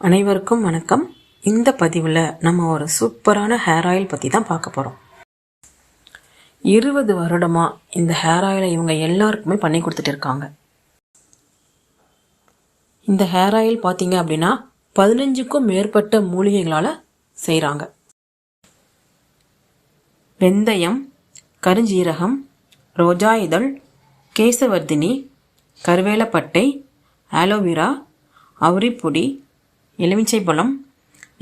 அனைவருக்கும் வணக்கம். இந்த பதிவில் நம்ம ஒரு சூப்பரான ஹேர் ஆயில் பற்றி தான் பார்க்க போகிறோம். 20 வருடமாக இந்த ஹேர் ஆயிலை இவங்க எல்லாருக்குமே பண்ணி கொடுத்துட்டு இருக்காங்க. இந்த ஹேர் ஆயில் பார்த்தீங்க அப்படின்னா 15க்கும் மேற்பட்ட மூலிகைகளால் செய்கிறாங்க. வெந்தயம், கருஞ்சீரகம், ரோஜா இதழ், கேசவர்தினி, கருவேலப்பட்டை, ஆலோவேரா, அவுரிப்பொடி, எலுமிச்சை பழம்,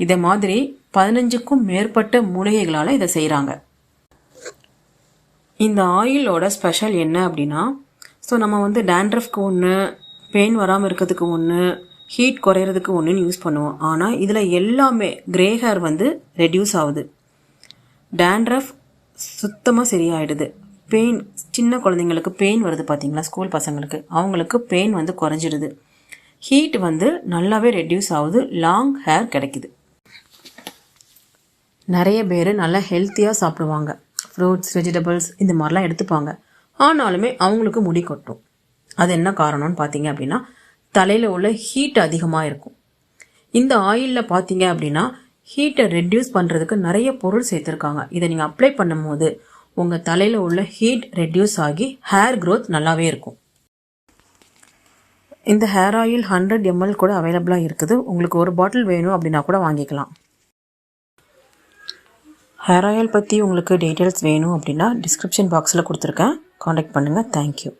இதை மாதிரி 15க்கும் மேற்பட்ட மூலிகைகளால் இதை செய்கிறாங்க. இந்த ஆயிலோட ஸ்பெஷல் என்ன அப்படின்னா, நம்ம டேண்ட்ரஃப்க்கு ஒன்று, பெயின் வராமல் இருக்கிறதுக்கு ஒன்று, ஹீட் குறையிறதுக்கு ஒன்றுன்னு யூஸ் பண்ணுவோம். ஆனால் இதில் எல்லாமே கிரே ஹேர் ரெடியூஸ் ஆகுது, டேண்ட்ரஃப் சுத்தமாக சரியாயிடுது, பெயின், சின்ன குழந்தைங்களுக்கு பெயின் வருது பார்த்தீங்களா, ஸ்கூல் பசங்களுக்கு, அவங்களுக்கு பெயின் குறைஞ்சிடுது, ஹீட் நல்லாவே ரெடியூஸ் ஆகுது, லாங் ஹேர் கிடைக்குது. நிறைய பேர் நல்லா ஹெல்த்தியாக சாப்பிடுவாங்க, ஃப்ரூட்ஸ், வெஜிடபிள்ஸ் இந்த மாதிரிலாம் எடுத்துப்பாங்க. ஆனாலுமே அவங்களுக்கு முடி கொட்டும். அது என்ன காரணம்னு பார்த்தீங்க அப்படின்னா, தலையில் உள்ள ஹீட் அதிகமாக இருக்கும். இந்த ஆயிலில் பார்த்தீங்க அப்படின்னா ஹீட்டை ரெடியூஸ் பண்ணுறதுக்கு நிறைய பொருள் சேர்த்துருக்காங்க. இதை நீங்கள் அப்ளை பண்ணும்போது உங்கள் தலையில் உள்ள ஹீட் ரெடியூஸ் ஆகி ஹேர் க்ரோத் நல்லாவே இருக்கும். இந்த ஹேர் ஆயில் 100 ml கூட அவைலபிளாக இருக்குது. உங்களுக்கு ஒரு பாட்டில் வேணும் அப்படின்னா கூட வாங்கிக்கலாம். ஹேர் ஆயில் பற்றி உங்களுக்கு டீட்டெயில்ஸ் வேணும் அப்படின்னா டிஸ்கிரிப்ஷன் பாக்ஸில் கொடுத்துருக்கேன், காண்டாக்ட் பண்ணுங்கள். தேங்க்யூ.